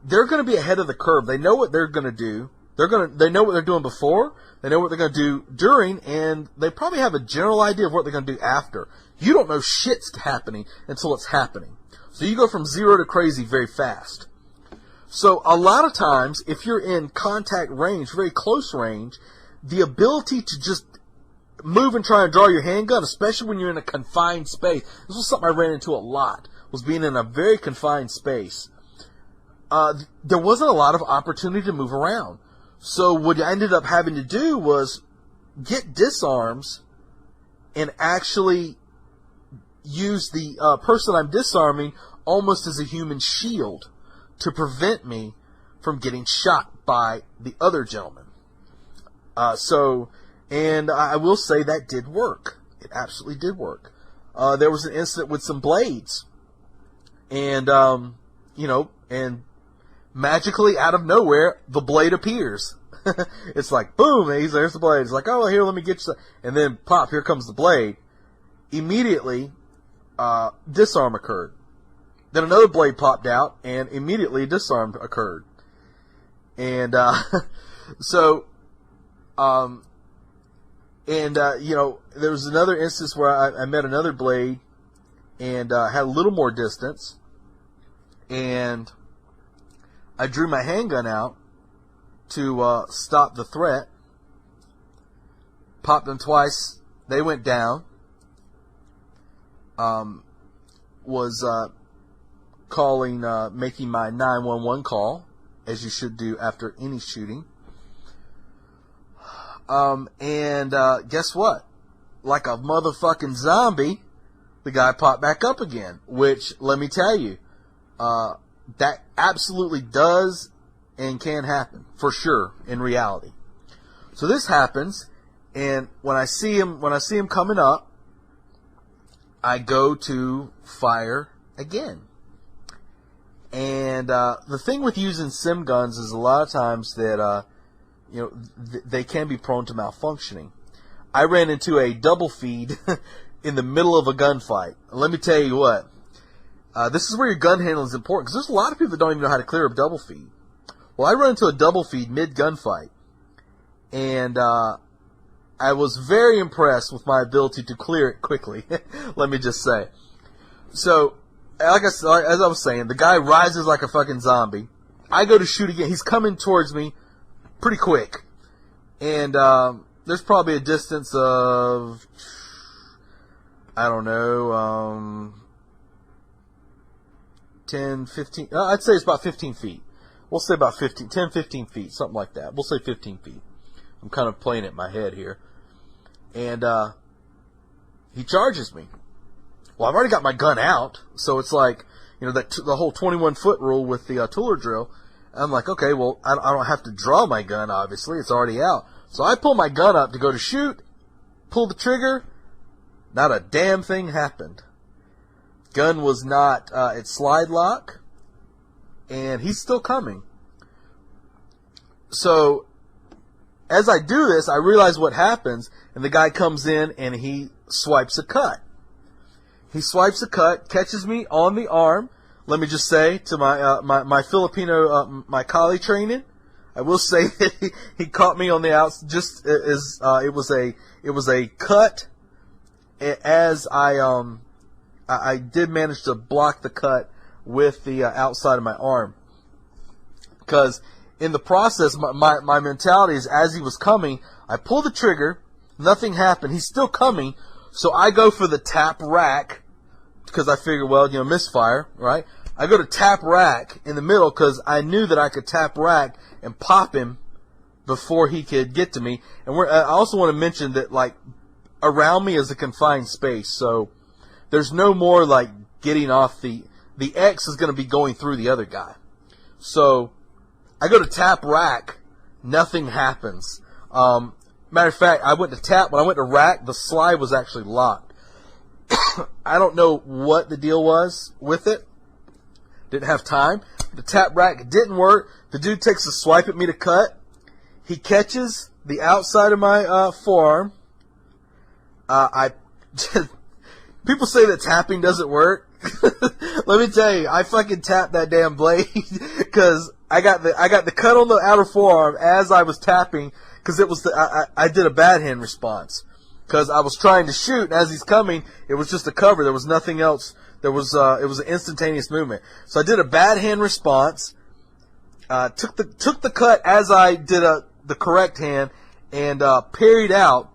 They're going to be ahead of the curve. They know what they're going to do. They know what they're doing before. They know what they're going to do during, and they probably have a general idea of what they're going to do after. You don't know shit's happening until it's happening. So you go from zero to crazy very fast. So a lot of times, if you're in contact range, very close range, the ability to just move and try and draw your handgun, especially when you're in a confined space. This was something I ran into a lot, was being in a very confined space. There wasn't a lot of opportunity to move around. So what I ended up having to do was get disarms and actually use the person I'm disarming almost as a human shield to prevent me from getting shot by the other gentleman. And I will say that did work. It absolutely did work. There was an incident with some blades. And, and magically out of nowhere, the blade appears. It's like, boom, there's the blade. It's like, oh, here, let me get you. And then, pop, here comes the blade. Immediately, disarm occurred. Then another blade popped out, and immediately disarm occurred. And, there was another instance where I met another blade and had a little more distance, and I drew my handgun out to stop the threat. Popped them twice. They went down. Was making my 911 call, as you should do after any shooting. Guess what? Like a motherfucking zombie, the guy popped back up again, which, let me tell you, that absolutely does and can happen, for sure, in reality. So this happens, and when I see him coming up, I go to fire again. And, the thing with using sim guns is a lot of times that, they can be prone to malfunctioning. I ran into a double feed in the middle of a gunfight. Let me tell you what. This is where your gun handling is important, because there's a lot of people that don't even know how to clear a double feed. Well, I ran into a double feed mid-gunfight, and I was very impressed with my ability to clear it quickly. Let me just say. So, as I was saying, the guy rises like a fucking zombie. I go to shoot again. He's coming towards me pretty quick. And there's probably a distance of, I don't know, 10, 15, I'd say it's about 15 feet. We'll say about 10, 15 feet, something like that. We'll say 15 feet. I'm kind of playing it in my head here. And he charges me. Well, I've already got my gun out, so it's like, the whole 21-foot rule with the Tooler drill. I'm like, okay, well, I don't have to draw my gun, obviously. It's already out. So I pull my gun up to go to shoot, pull the trigger. Not a damn thing happened. Gun was not at slide lock, and he's still coming. So as I do this, I realize what happens, and the guy comes in and he swipes a cut. He swipes a cut, catches me on the arm. Let me just say to my Filipino my Kali training, I will say that he caught me on the outs just as it was a cut. As I did manage to block the cut with the outside of my arm, because in the process my mentality is, as he was coming, I pull the trigger, nothing happened, he's still coming, so I go for the tap rack. Because I figure, well, misfire, right? I go to tap rack in the middle because I knew that I could tap rack and pop him before he could get to me. And I also want to mention that, like, around me is a confined space, so there's no more, like, getting off the X is going to be going through the other guy. So I go to tap rack, nothing happens. Matter of fact, I went to tap, when I went to rack, the slide was actually locked. I don't know what the deal was with it. Didn't have time. The tap rack didn't work. The dude takes a swipe at me to cut. He catches the outside of my forearm. People say that tapping doesn't work. Let me tell you, I fucking tapped that damn blade because I got the cut on the outer forearm as I was tapping because it was I did a bad hand response because I was trying to shoot, and as he's coming, it was just a cover. There was nothing else. It was an instantaneous movement. So I did a bad hand response. Took the cut as I did the correct hand and parried out.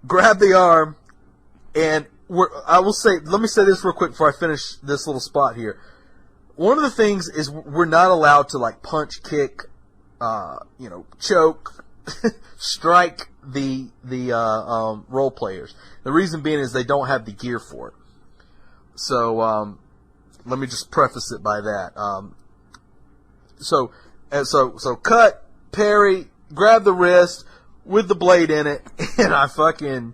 Grabbed the arm, and let me say this real quick before I finish this little spot here. One of the things is we're not allowed to, like, punch, kick, choke, strike the role players. The reason being is they don't have the gear for it. So let me just preface it by that. So cut, parry, grab the wrist with the blade in it, and I fucking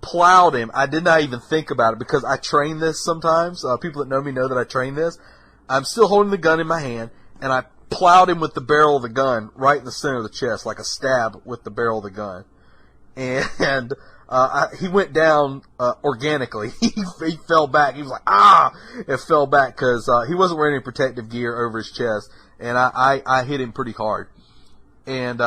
plowed him. I did not even think about it because I train this sometimes. People that know me know that I train this. I'm still holding the gun in my hand, and I plowed him with the barrel of the gun right in the center of the chest, like a stab with the barrel of the gun. And he went down organically. He fell back. He was like, ah! It fell back because he wasn't wearing any protective gear over his chest, and I hit him pretty hard. And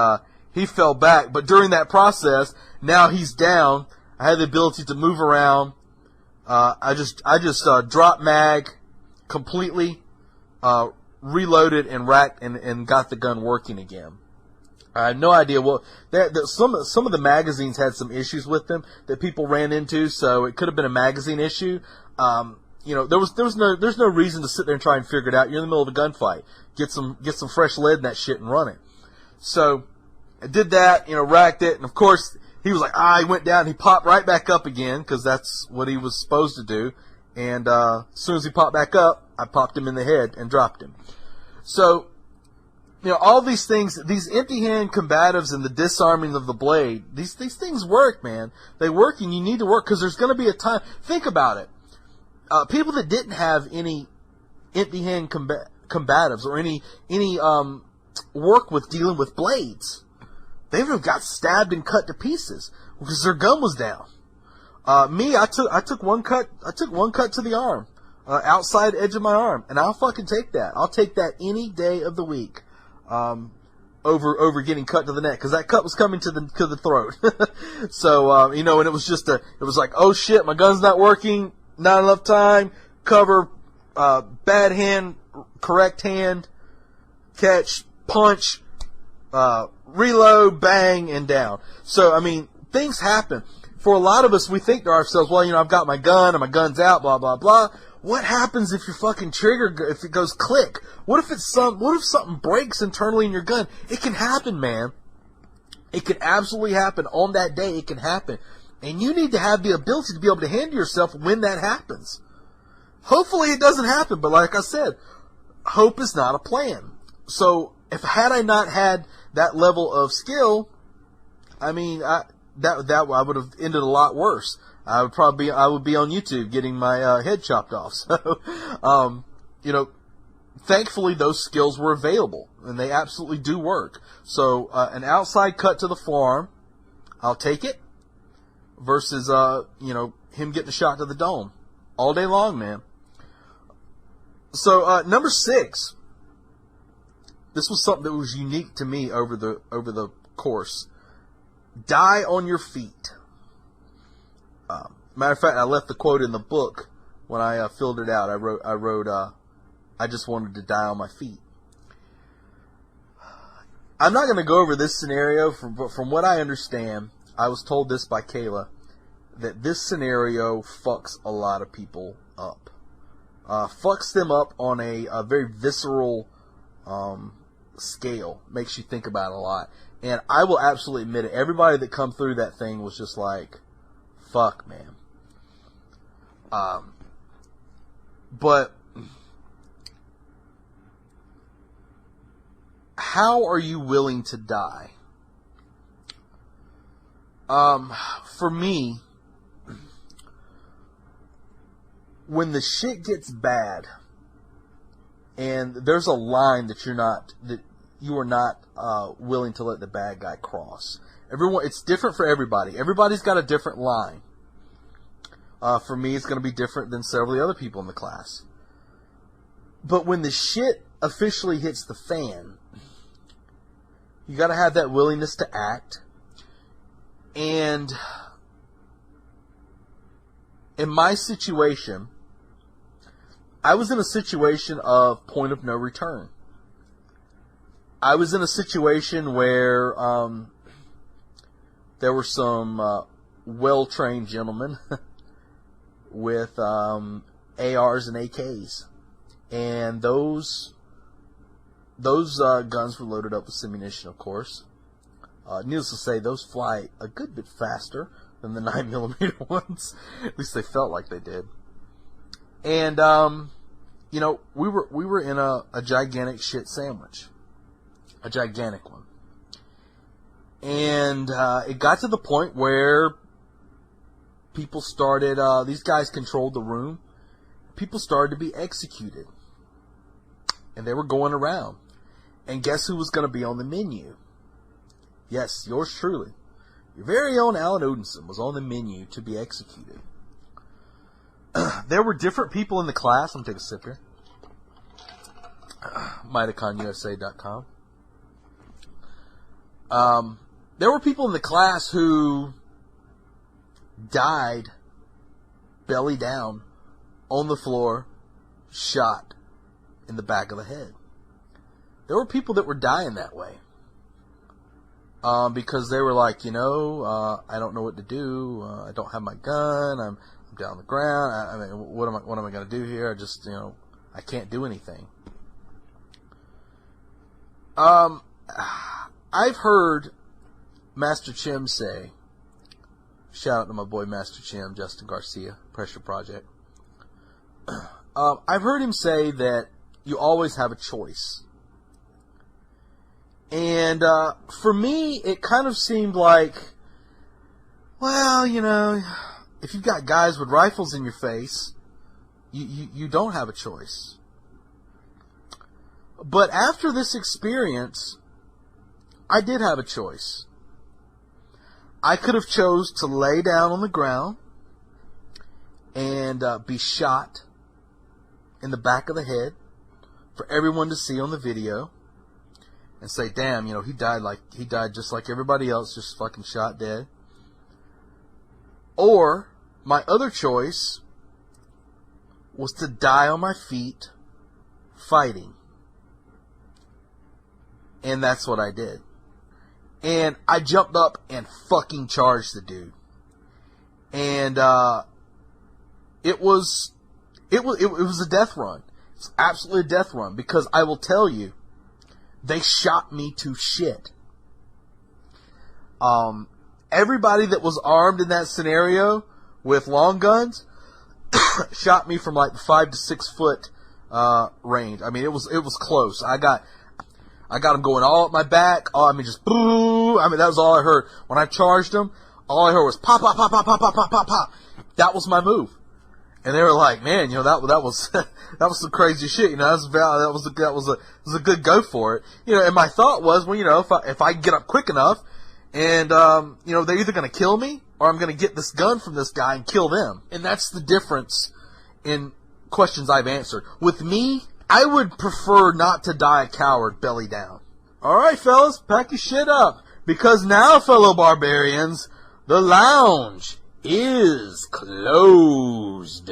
he fell back. But during that process, now he's down. I had the ability to move around. I just dropped mag completely, reloaded and racked and got the gun working again. I have no idea what some of the magazines had some issues with them that people ran into, so it could have been a magazine issue. There's no reason to sit there and try and figure it out. You're in the middle of a gunfight. Get some fresh lead in that shit and run it. So I did that, racked it, and of course he was like, he went down. He popped right back up again because that's what he was supposed to do. And as soon as he popped back up, I popped him in the head and dropped him. So, all these things, these empty hand combatives and the disarming of the blade, these things work, man. They work, and you need to work because there's going to be a time. Think about it. People that didn't have any empty hand combatives or any work with dealing with blades, they would have got stabbed and cut to pieces because their gun was down. I took one cut. I took one cut to the arm, outside edge of my arm, and I'll fucking take that. I'll take that any day of the week, over getting cut to the neck because that cut was coming to the throat. So and it was just it was like, oh shit, my gun's not working, not enough time, cover, bad hand, correct hand, catch, punch, reload, bang, and down. So things happen. For a lot of us, we think to ourselves, well, I've got my gun and my gun's out, blah, blah, blah. What happens if your fucking trigger, if it goes click? What if something breaks internally in your gun? It can happen, man. It can absolutely happen. On that day, it can happen. And you need to have the ability to be able to handle yourself when that happens. Hopefully it doesn't happen, but like I said, hope is not a plan. So, had I not had that level of skill, I would have ended a lot worse. I would be on YouTube getting my head chopped off. So, thankfully those skills were available, and they absolutely do work. So, an outside cut to the forearm, I'll take it, versus him getting a shot to the dome all day long, man. So, number 6. This was something that was unique to me over the course. Die on your feet. Matter of fact, I left the quote in the book when I filled it out. I wrote, I just wanted to die on my feet. I'm not going to go over this scenario, but from what I understand, I was told this by Kayla, that this scenario fucks a lot of people up. fucks them up on a very visceral scale. Makes you think about it a lot. And I will absolutely admit it. Everybody that come through that thing was just like, fuck, man. But how are you willing to die? For me, when the shit gets bad, and there's a line that you are not willing to let the bad guy cross. It's different for everybody. Everybody's got a different line. For me, it's going to be different than several of the other people in the class. But when the shit officially hits the fan, you got to have that willingness to act. And in my situation, I was in a situation of point of no return. I was in a situation where there were some well-trained gentlemen with ARs and AKs. And those guns were loaded up with ammunition, of course. Needless to say, those fly a good bit faster than the 9mm ones. At least they felt like they did. And we were in a gigantic shit sandwich, a gigantic one. And it got to the point where people started. These guys controlled the room. People started to be executed, and they were going around. And guess who was going to be on the menu? Yes, yours truly. Your very own Alan Odinson was on the menu to be executed. There were different people in the class. I'm going to take a sip here. MitoconUSA.com. There were people in the class who died belly down on the floor, shot in the back of the head. There were people that were dying that way. Because they were like, I don't know what to do. I don't have my gun. I'm down on the ground. I mean, what am I going to do here? I can't do anything. I've heard Master Chim say, shout out to my boy Master Chim, Justin Garcia, Pressure Project. I've heard him say that you always have a choice. And for me, it kind of seemed like, well, if you've got guys with rifles in your face, you don't have a choice. But after this experience, I did have a choice. I could have chose to lay down on the ground and be shot in the back of the head for everyone to see on the video. And say, damn, he died just like everybody else, just fucking shot dead. Or, my other choice was to die on my feet, fighting. And that's what I did. And I jumped up and fucking charged the dude. And, it was a death run. It's absolutely a death run, because I will tell you, they shot me to shit. Everybody that was armed in that scenario with long guns shot me from like the 5 to 6 foot range. I mean, it was close. I got them going all up my back. Just boo. That was all I heard when I charged them. All I heard was pop, pop, pop, pop, pop, pop, pop, pop, pop. That was my move. And they were like, man, that was that was some crazy shit. That was a good go for it. And my thought was, well, if I get up quick enough, and they're either going to kill me or I'm going to get this gun from this guy and kill them. And that's the difference in questions I've answered. With me, I would prefer not to die a coward belly down. All right, fellas, pack your shit up, because now, fellow barbarians, the lounge is closed.